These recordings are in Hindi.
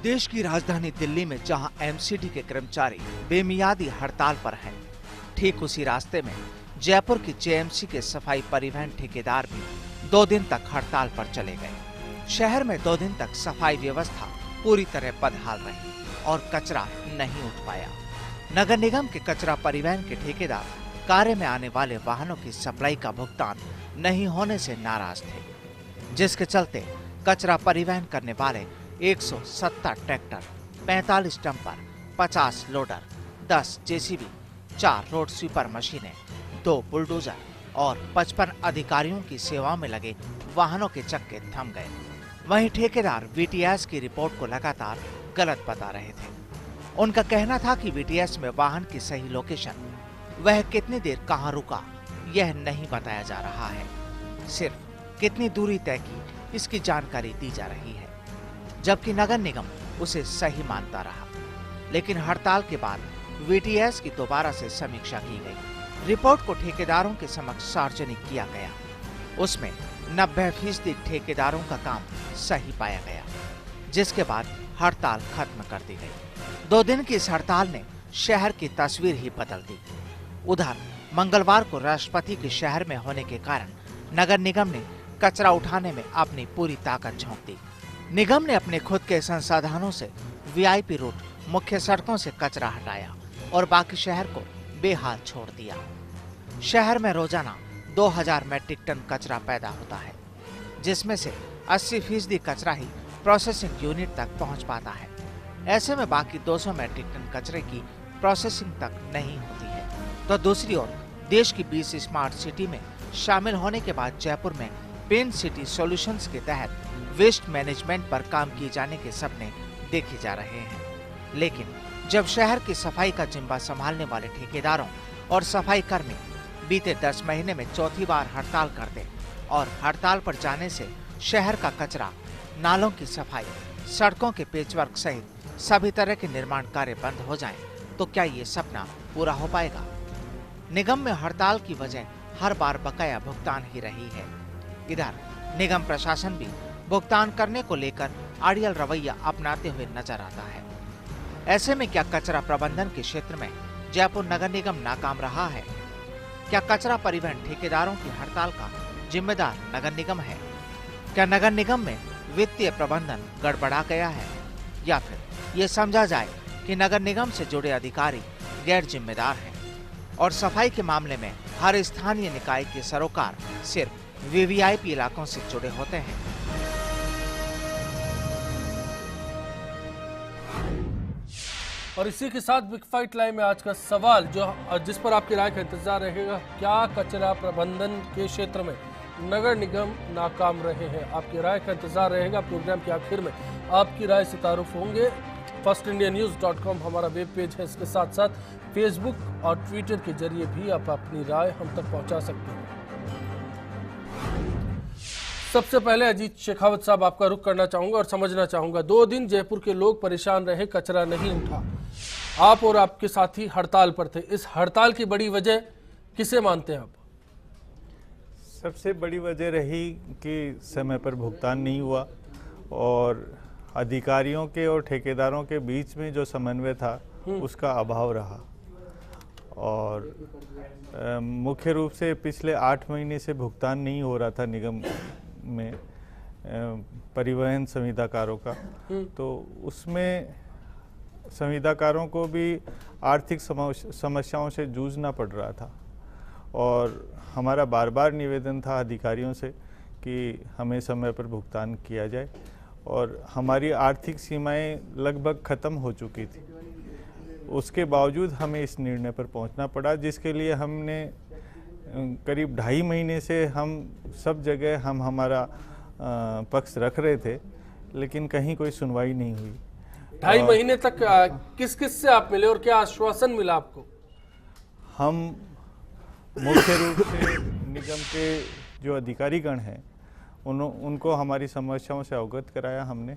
देश की राजधानी दिल्ली में जहां एमसीडी के कर्मचारी बेमियादी हड़ताल पर हैं, ठीक उसी रास्ते में जयपुर की जेएमसी के सफाई परिवहन ठेकेदार भी 2 दिन तक हड़ताल पर चले गए। शहर में 2 दिन तक सफाई व्यवस्था पूरी तरह बदहाल रही और कचरा नहीं उठ पाया। नगर निगम के कचरा परिवहन के ठेकेदार कार्य में आने वाले वाहनों की सप्लाई का भुगतान नहीं होने से नाराज थे, जिसके चलते कचरा परिवहन करने वाले 170 tractor, 45 dumper, 50 loader, 10 JCB, 4 road sweeper मशीनें, 2 बुलडोजर और 55 अधिकारियों की सेवा में लगे वाहनों के चक्के थम गए। वहीं ठेकेदार वीटीएस की रिपोर्ट को लगातार गलत बता रहे थे। उनका कहना था कि वीटीएस में वाहन की सही लोकेशन, वह कितनी देर कहां रुका, यह नहीं बताया जा रहा है। सिर्फ कितनी दूरी तय की, इसकी जानकारी दी जा रही है, जबकि नगर निगम उसे सही मानता रहा। लेकिन हड़ताल के बाद वीटीएस की दोबारा से समीक्षा की गई। रिपोर्ट को ठेकेदारों के समक्ष सार्वजनिक किया गया। उसमें 90% ठेकेदारों का काम सही पाया गया, जिसके बाद हड़ताल खत्म कर दी गई। 2 दिन की इस हड़ताल ने शहर की तस्वीर ही बदल दी। उधर मंगलवार को राष्ट्रपति के शहर में होने के कारण नगर निगम ने कचरा उठाने में अपनी पूरी ताकत झोंक दी। निगम ने अपने खुद के संसाधनों से वीआईपी रोड, मुख्य सड़कों से कचरा हटाया और बाकी शहर को बेहाल छोड़ दिया। शहर में रोजाना 2000 मैट्रिक टन कचरा पैदा होता है, जिसमें से 80% कचरा ही प्रोसेसिंग यूनिट तक पहुंच पाता है। ऐसे में बाकी 200 मैट्रिक टन कचरे की प्रोसेसिंग तक नहीं होती है। तो दूसरी ओर देश की 20 स्मार्ट सिटी में शामिल होने के बाद जयपुर में पेन सिटी सॉल्यूशंस के तहत वेस्ट मैनेजमेंट पर काम किए जाने के सपने देखे जा रहे हैं। लेकिन जब शहर की सफाई का जिम्मा संभालने वाले ठेकेदारों और सफाई कर्मी बीते 10 महीने में चौथी बार हड़ताल करते और हड़ताल पर जाने से शहर का कचरा, नालों की सफाई, सड़कों के पेचवर्क सहित सभी तरह के निर्माण कार्य बंद हो जाएं, तो क्या ये सपना पूरा हो पाएगा? निगम में हड़ताल की वजह हर बार बकाया भुगतान ही रही है। इधर निगम प्रशासन भी भुगतान करने को लेकर अड़ियल रवैया अपनाते हुए नजर आता है। ऐसे में क्या कचरा प्रबंधन के क्षेत्र में जयपुर नगर निगम नाकाम रहा है? क्या कचरा परिवहन ठेकेदारों की हड़ताल का जिम्मेदार नगर निगम है? क्या नगर निगम में वित्तीय प्रबंधन गड़बड़ा गया है, या फिर ये समझा जाए कि नगर निगम से जुड़े अधिकारी गैर जिम्मेदार हैं और सफाई के मामले में हर स्थानीय निकाय के सरोकार सिर्फ वीवीआईपी इलाकों से जुड़े होते हैं? और इसी के साथ बिग फाइट लाइव में आज का सवाल जिस पर आपकी राय का इंतजार रहेगा, क्या कचरा प्रबंधन के क्षेत्र में नगर निगम नाकाम रहे हैं? आपकी राय का इंतजार रहेगा। प्रोग्राम के आखिर में आपकी राय से तारुफ होंगे। firstindianews.com हमारा वेब पेज है। इसके साथ साथ फेसबुक और ट्विटर के जरिए भी आप अपनी राय हम तक पहुंचा सकते हैं। सबसे पहले अजीत शेखावत साहब, आपका रुख करना चाहूंगा और समझना चाहूंगा। 2 दिन जयपुर के लोग परेशान रहे, कचरा नहीं उठा। आप और आपके साथी हड़ताल पर थे। इस हड़ताल की बड़ी वजह किसे मानते हैं आप? सबसे बड़ी वजह रही कि समय पर भुगतान नहीं हुआ और अधिकारियों के और ठेकेदारों के बीच में जो समन्वय था उसका अभाव रहा। और मुख्य रूप से पिछले 8 महीने से भुगतान नहीं हो रहा था निगम में परिवहन संविदाकारों का, तो उसमें संविदाकारों को भी आर्थिक समस्याओं से जूझना पड़ रहा था। और हमारा बार बार निवेदन था अधिकारियों से कि हमें समय पर भुगतान किया जाए, और हमारी आर्थिक सीमाएं लगभग ख़त्म हो चुकी थी। उसके बावजूद हमें इस निर्णय पर पहुंचना पड़ा, जिसके लिए हमने करीब 2.5 महीने से हम सब जगह हमारा पक्ष रख रहे थे, लेकिन कहीं कोई सुनवाई नहीं हुई। 2.5 महीने तक किस किस से आप मिले और क्या आश्वासन मिला आपको? हम मुख्य रूप से निगम के जो अधिकारीगण हैं उनको हमारी समस्याओं से अवगत कराया हमने,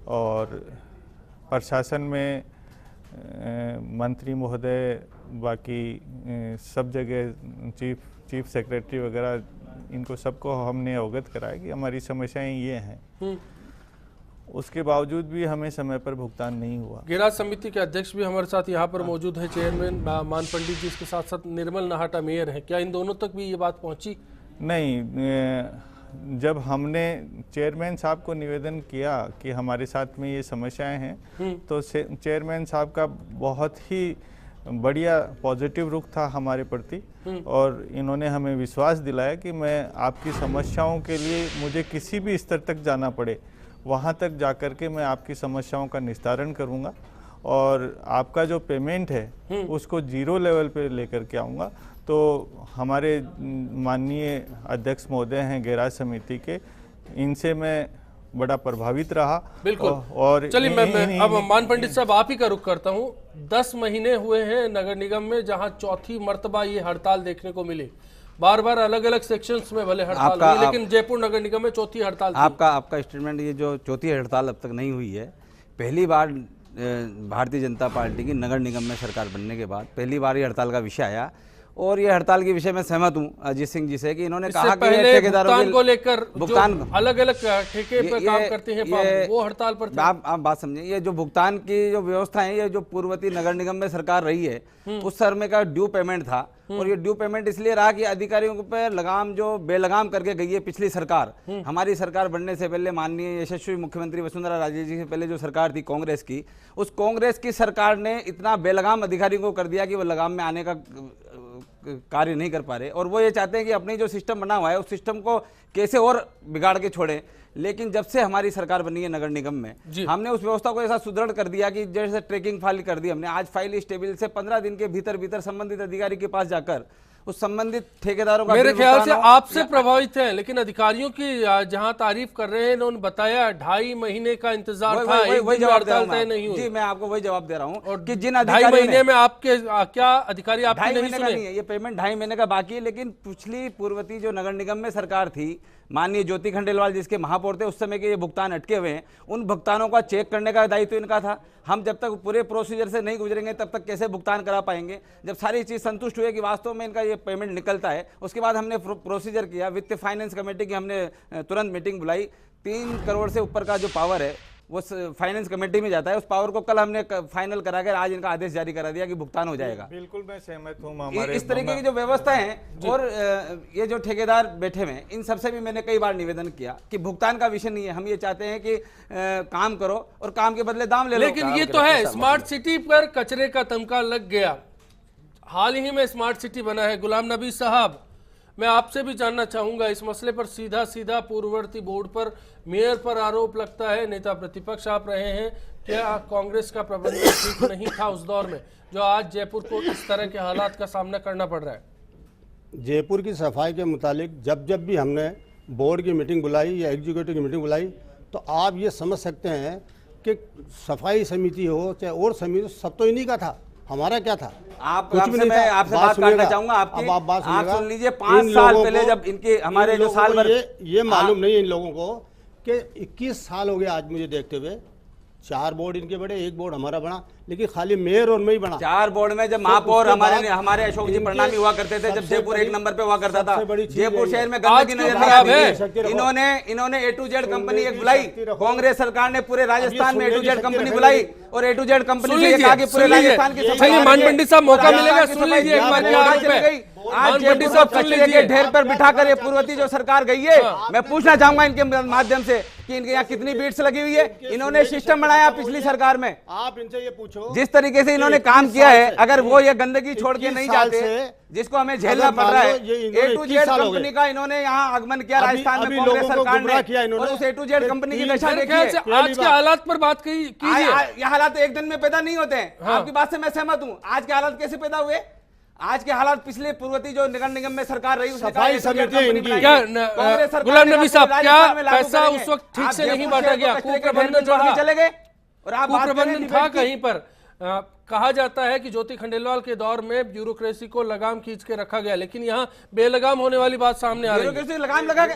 और प्रशासन में मंत्री महोदय, बाकी सब जगह चीफ सेक्रेटरी वगैरह, इनको सबको हमने अवगत कराया कि हमारी समस्याएं ये हैं। उसके बावजूद भी हमें समय पर भुगतान नहीं हुआ। गैराज समिति के अध्यक्ष भी हमारे साथ यहाँ पर मौजूद है, चेयरमैन मान पंडित जी, इसके साथ साथ निर्मल नाहटा मेयर है। क्या इन दोनों तक भी ये बात पहुंची? नहीं, जब हमने चेयरमैन साहब को निवेदन किया कि हमारे साथ में ये समस्याएं हैं, तो चेयरमैन साहब का बहुत ही बढ़िया पॉजिटिव रुख था हमारे प्रति, और इन्होंने हमें विश्वास दिलाया कि मैं आपकी समस्याओं के लिए मुझे किसी भी स्तर तक जाना पड़े, वहाँ तक जाकर के मैं आपकी समस्याओं का निस्तारण करूँगा और आपका जो पेमेंट है उसको 0 लेवल पे लेकर के आऊँगा। तो हमारे माननीय अध्यक्ष महोदय हैं गैराज समिति के, इनसे मैं बड़ा प्रभावित रहा। बिल्कुल। और चलिए मैं अब मान पंडित साहब आप ही का रुख करता हूँ। 10 महीने हुए हैं नगर निगम में, जहाँ चौथी मर्तबा ये हड़ताल देखने को मिली। बार बार अलग अलग सेक्शंस में भले हड़ताल हुई, लेकिन जयपुर नगर निगम में चौथी हड़ताल थी। आपका स्टेटमेंट, ये जो चौथी हड़ताल अब तक नहीं हुई है, पहली बार भारतीय जनता पार्टी की नगर निगम में सरकार बनने के बाद पहली बार ये हड़ताल का विषय आया, और ये हड़ताल के विषय में सहमत हूँ अजीत सिंह जी से कि इन्होंने कहा कि ठेकेदारों को लेकर भुगतान अलग अलग ठेके पे काम करते हैं, वो हड़ताल पर थे। आप बात समझिए, ये जो भुगतान की जो व्यवस्था है, ये जो पूर्ववर्ती नगर निगम में सरकार रही है उस समय का ड्यू पेमेंट था, और ये ड्यू पेमेंट इसलिए रहा कि अधिकारियों पे लगाम जो बेलगाम करके गई है पिछली सरकार, हमारी सरकार बनने से पहले माननीय यशस्वी मुख्यमंत्री वसुंधरा राजे जी से पहले जो सरकार थी कांग्रेस की, उस कांग्रेस की सरकार ने इतना बेलगाम अधिकारियों को कर दिया कि वो लगाम में आने का कार्य नहीं कर पा रहे, और वो ये चाहते हैं कि अपनी जो सिस्टम बना हुआ है उस सिस्टम को कैसे और बिगाड़ के छोड़े। लेकिन जब से हमारी सरकार बनी है नगर निगम में, हमने उस व्यवस्था को ऐसा सुदृढ़ कर दिया कि जैसे ट्रैकिंग फाइल कर दी हमने। आज फाइल इस टेबल से 15 दिन के भीतर संबंधित अधिकारी के पास जाकर उस संबंधित ठेकेदारों का, मेरे ख्याल से आपसे प्रभावित है, लेकिन अधिकारियों की जहां तारीफ कर रहे हैं, उन्होंने बताया 2.5 महीने का इंतजार था, वही जवाब दे रहा हूं नहीं हुई। जी, मैं आपको वही जवाब दे रहा हूं। और कि जिन अधिकारियों 2.5 महीने में आपके क्या अधिकारी आपकी नहीं सुने? नहीं है, ये पेमेंट 2.5 महीने का बाकी है, लेकिन पिछली पूर्ववर्ती जो नगर निगम में सरकार थी, माननीय ज्योति खंडेलवाल जिसके महापौर थे, उस समय के ये भुगतान अटके हुए हैं, उन भुगतानों का चेक करने का दायित्व इनका था। हम जब तक पूरे प्रोसीजर से नहीं गुजरेंगे तब तक कैसे भुगतान करा पाएंगे? जब सारी चीज संतुष्ट हुए कि वास्तव में इनका ये पेमेंट निकलता है, उसके बाद हमने प्रोसीजर किया। वित्त फाइनेंस कमेटी की हमने तुरंत मीटिंग बुलाई। 3 करोड़ से ऊपर का जो पावर है वो फाइनेंस कमेटी में जाता है, उस पावर को कल हमने फाइनल करा कर आज इनका आदेश जारी करा दिया कि भुगतान हो जाएगा। बिल्कुल मैं सहमत हूँ। इस तरीके की जो व्यवस्था है, और ये जो ठेकेदार बैठे हुए हैं, इन सबसे भी मैंने कई बार निवेदन किया कि भुगतान का विषय नहीं है, हम ये चाहते हैं कि काम करो और काम के बदले दाम ले लो। लेकिन ये तो है, स्मार्ट सिटी पर कचरे का तमका लग गया। हाल ही में स्मार्ट सिटी बना है। गुलाम नबी साहब, मैं आपसे भी जानना चाहूंगा, इस मसले पर सीधा पूर्ववर्ती बोर्ड पर, मेयर पर आरोप लगता है, नेता प्रतिपक्ष आप रहे हैं, क्या कांग्रेस का प्रबंधन ठीक नहीं था उस दौर में, जो आज जयपुर को इस तरह के हालात का सामना करना पड़ रहा है? जयपुर की सफाई के मुतालिक जब भी हमने बोर्ड की मीटिंग बुलाई या एग्जीक्यूटिव की मीटिंग बुलाई, तो आप ये समझ सकते हैं कि सफाई समिति हो चाहे और समिति, सब तो इन्हीं का था, हमारा क्या था? मैं आपसे बात करना चाहूंगा आपकी। आप सुन लीजिए, 5 साल पहले जब इनके हमारे जो साल भर, ये मालूम नहीं है इन लोगों को कि 21 साल हो गए आज मुझे देखते हुए। 4 बोर्ड इनके बड़े, 1 बोर्ड हमारा बना, लेकिन खाली मेयर और मैं ही बना। 4 बोर्ड में जब महापौर हमारे अशोक जी प्रणामी हुआ करते थे, जब जयपुर 1 नंबर पे हुआ करता था, जयपुर शहर में गंदगी नजर नहीं आती। इन्होंने A to Z कंपनी एक बुलाई, कांग्रेस सरकार ने पूरे राजस्थान में A to Z कंपनी बुलाई, और A to Z कंपनी से कहा कि पूरे राजस्थान की सफाई। मान पंडित साहब, मौका मिलेगा, सुन लीजिए एक बार। आज जयपुर को कचरे के ढेर पर बिठाकर ये पूर्ववर्ती जो सरकार गई है, मैं पूछना चाहूंगा इनके माध्यम से कि इनके यहाँ कितनी बीट्स लगी हुई है? इन्होंने सिस्टम बनाया पिछली सरकार में, आप इनसे ये पूछो जिस तरीके से इन्होंने काम किया है, अगर वो ये गंदगी छोड़ के नहीं जाते जिसको हमें झेलना पड़ रहा है। A to Z कंपनी का इन्होंने यहाँ आगमन किया राजस्थान में कांग्रेस सरकार ने, और उस A to Z कंपनी की दशा देखिए। आज के हालात पर बात कीजिए। ये हालात एक दिन में पैदा नहीं होते हैं। आपकी बात से मैं सहमत हूँ। आज के हालात कैसे पैदा हुए? आज के हालात पिछले पूर्ववर्ती जो नगर निगम में सरकार रही, सफाई समिति इनकी। क्या गुलाम नबी साहब, क्या पैसा उस वक्त ठीक से नहीं बांटा गया? कुप्रबंधन चले गए, और आप कुप्रबंधन था कहीं पर। कहा जाता है कि ज्योति खंडेलवाल के दौर में ब्यूरोक्रेसी को लगाम खींच के रखा गया, लेकिन यहाँ बेलगाम होने वाली बात सामने आ रही है। ब्यूरोक्रेसी लगाम लगा के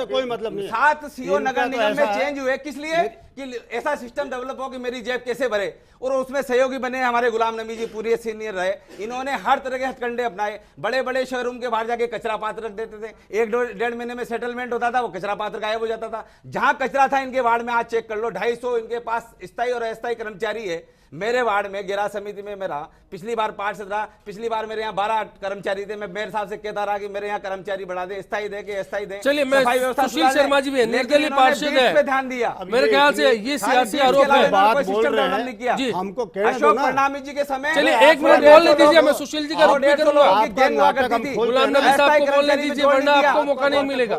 कोई मतलब नहीं। 7 सीओ नगर निगम में चेंज हुए, किस लिए? कि ऐसा सिस्टम डेवलप हो कि मेरी जेब कैसे भरे, और उसमें सहयोगी बने हमारे गुलाम नबी जी, पूरे सीनियर रहे। इन्होंने हर तरह के हथकंडे अपनाए। बड़े बड़े शोरूम के बाहर जाके कचरा पात्र रख देते थे, 1-1.5 महीने में सेटलमेंट होता था, वो कचरा पात्र गायब हो जाता था। जहां कचरा था इनके वार्ड में, आज चेक कर लो, 250 इनके पास स्थायी और अस्थायी कर्मचारी है। मेरे वार्ड में गिरा समिति में मेरा पिछली बार पार्षद रहा, पिछली बार मेरे यहाँ 12 कर्मचारी थे। मैं मेयर साहब से कहता रहा कि मेरे यहाँ कर्मचारी बढ़ा दे, स्थायी दे के अस्थायी दे। चलिए, मैं सुशील शर्मा जी भी निर्दलीय पार्षद है, ध्यान दिया। मेरे ख्याल से ये सियासी आरोप है। बात बोल रहे हैं जी, हमको अशोक परनामी जी के समय। चलिए 1 मिनट बोलने दीजिए, मैं सुशील जी का रुख भी करूंगा। गुलाम नबी साहब को बोलने दीजिए, वरना आपको मौका नहीं मिलेगा।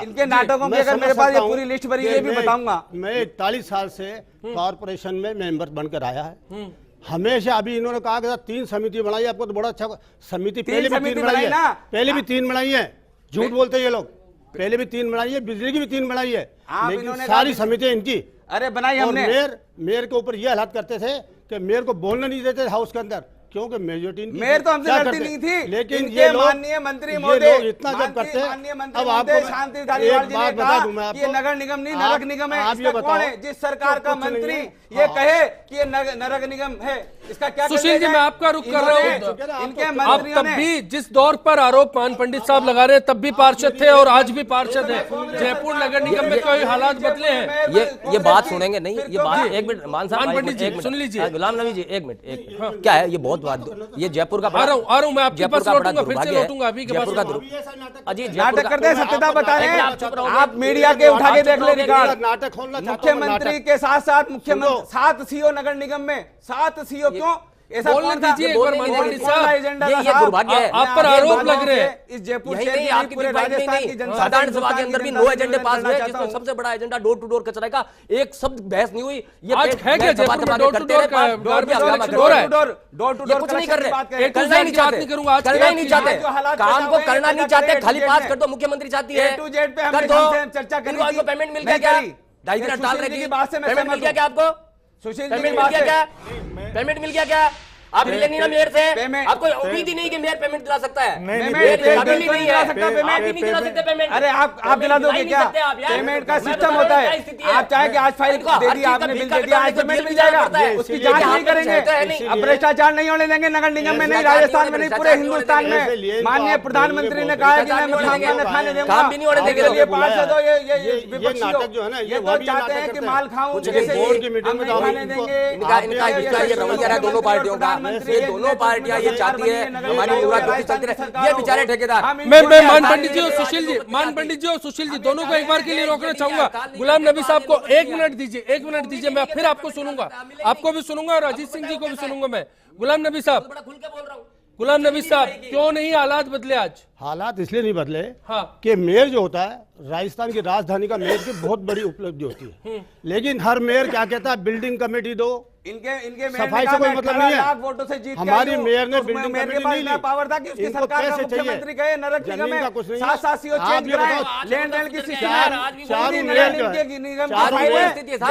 इनके नाटकों की अगर मेरे पास ये पूरी लिस्ट भरी, ये भी बताऊंगा। मैं 41 साल से कॉर्पोरेशन में मेंबर बनकर आया है। हमेशा अभी इन्होंने कहा कि 3 समिति बनाई, आपको तो बड़ा अच्छा समिति, पहले भी 3 बनाई है, पहले भी 3 बनाई है। झूठ बोलते हैं ये लोग, पहले भी 3 बनाई है, बिजली की भी 3 बनाई है, लेकिन सारी समितियां इनकी। अरे बनाई हमने। मेयर के ऊपर ये हालात करते थे कि मेयर को बोलने नहीं देते हाउस के अंदर, क्योंकि मेजोरिटी मेयर तो हमसे लड़ती नहीं थी, लेकिन ये माननीय मंत्री महोदय इतना जब करते हैं। अब आपको शांति धारीवाल जी ने कहा कि ये नगर निगम नहीं नरक निगम है। आप ये बताओ, जिस सरकार का मंत्री ये कहे कि ये नरक निगम है, इसका क्या? सुशील जी, मैं आपका रुख कर रहा हूँ। इनके आप तब भी जिस दौर पर आरोप मान पंडित साहब लगा रहे, तब भी पार्षद थे और आज भी पार्षद है। जयपुर नगर निगम में कोई हालात बदले हैं? ये बात सुनेंगे नहीं, ये बात 1 मिनट मान साहब, पंडित जी सुन लीजिए। गुलाम नबी जी 1 मिनट, क्या है ये बहुत बात, ये जयपुर का आ रहा हूँ मैं आपके पास लौटूंगा, फिर से लौटूंगा अभी के जयपुर का नाटक करते हैं, सत्यता बता रहे हैं आप। मीडिया के उठा के देख ले रिकॉर्ड। नाटक खोलना, मुख्यमंत्री के साथ साथ मुख्यमंत्री 7 सीओ नगर निगम में, 7 सीओ क्यों? ऐसा बोलने दीजिए एक बार मंत्री साहब, ये दुर्भाग्य है। आप पर आरोप लग रहे हैं। इस जयपुर यही नहीं, आपकी पूरे राजस्थान की जनता, साधारण सभा के अंदर भी 9 एजेंडे पास हुए, जिसमें सबसे बड़ा एजेंडा डोर टू डोर कचरा का, एक शब्द बहस नहीं हुई। ये आज है क्या जयपुर में डोर टू डोर का गार्बेज कलेक्शन हो रहा है? डोर टू डोर कुछ नहीं कर रहे, करना ही नहीं चाहते, करना ही नहीं चाहते, काम को करना नहीं चाहते, खाली पास कर दो। मुख्यमंत्री चाहती है A to Z पे हमने चर्चा करी थी, पेमेंट मिल गया क्या? 2.5 दिन हड़ताल रही, पेमेंट मिल गया क्या आपको? सुशील पेमेंट मिल गया क्या? पेमेंट मिल गया क्या? आप मिले नहीं ना मेयर से, आपको उम्मीद ही नहीं कि मेयर पेमेंट दिला सकता है। अरे आप दिला दोगे क्या? पेमेंट का सिस्टम होता है। आप चाहे कि आज फाइल दे दी, आपने बिल दे दिया, आज पेमेंट मिल जाएगा, उसकी जांच नहीं करेंगे। अब भ्रष्टाचार नहीं होने देंगे नगर निगम में, नहीं राजस्थान में, नहीं पूरे हिंदुस्तान में। माननीय प्रधानमंत्री ने कहा कि मैं खाने दूंगा, काम भी नहीं होने देंगे। ये पार्षद हो, ये नाटक जो है ना, ये तो चाहते हैं कि माल खाऊं, बोर्ड की मीटिंग में खाने देंगे। इनका ये रवैया है दोनों पार्टियों का, ये दोनों पार्टियां ये चाहती है हमारी युवा चलती रहे। ये बेचारे ठेकेदार। मैं मान पंडित जी और सुशील जी, मान पंडित जी और सुशील जी दोनों को एक बार के लिए रोकना चाहूंगा। गुलाम नबी साहब को 1 मिनट दीजिए, 1 मिनट दीजिए, मैं फिर आपको सुनूंगा, आपको भी सुनूंगा और अजीत सिंह जी को भी सुनूंगा मैं। गुलाम नबी साहब, गुलाम नबी साहब, क्यों नहीं हालात बदले आज? हालात इसलिए नहीं बदले हाँ। कि मेयर जो होता है, राजस्थान की राजधानी का मेयर की बहुत बड़ी उपलब्धि होती है, लेकिन हर मेयर क्या कहता है, बिल्डिंग कमेटी दो। इनके सफाई से कोई मतलब नहीं है। वोटों से जीत हमारी मेयर ने बिल्डिंग कमेटी नहीं ली, पावर था कि उसकी सरकार का मुख्यमंत्री गए नरक निगम में 7 सीओ चेंज कराए, लेन देन की सिस्टम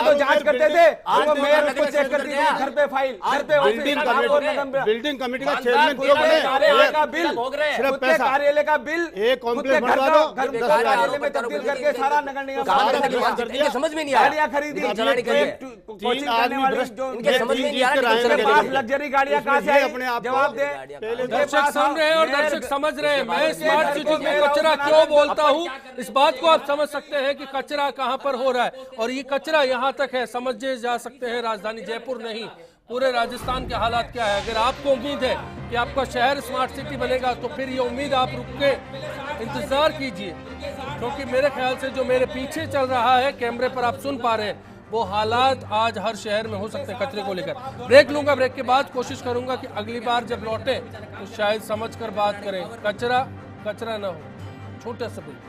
तो जांच करते थे, वो मेयर उसको चेक करती थी, घर पे फाइल, घर पे बिल्डिंग कमेटी का चेयरमैन क्यों बने? कार्यालय का बिल, सिर्फ पैसा, कार्यालय का बिल एक कॉम्प्लेक्स बनवा दो, कार्यालय में तब्दील करके सारा नगर निगम समझ में नहीं आ गाड़ियां खरीदी, कोचिंग करने वाले लग्जरी गाड़ियां कहां से अपने आप जवाब दे। दर्शक सुन रहे हैं और दर्शक समझ रहे हैं, मैं स्मार्ट सिटी में कचरा क्यों बोलता हूं, इस बात को आप समझ सकते हैं कि कचरा कहां पर हो रहा है, और ये कचरा यहां तक है, समझे जा सकते हैं राजधानी जयपुर नहीं, पूरे राजस्थान के हालात क्या है। अगर आपको उम्मीद है कि आपका शहर स्मार्ट सिटी बनेगा, तो फिर ये उम्मीद आप रुक के इंतजार कीजिए, क्योंकि मेरे ख्याल से जो मेरे पीछे चल रहा है, कैमरे पर आप सुन पा रहे हैं, वो हालात आज हर शहर में हो सकते हैं कचरे को लेकर। ब्रेक लूंगा, ब्रेक के बाद कोशिश करूंगा कि अगली बार जब लौटे तो शायद समझकर बात करें, कचरा कचरा ना हो। छोटा सा ब्रेक।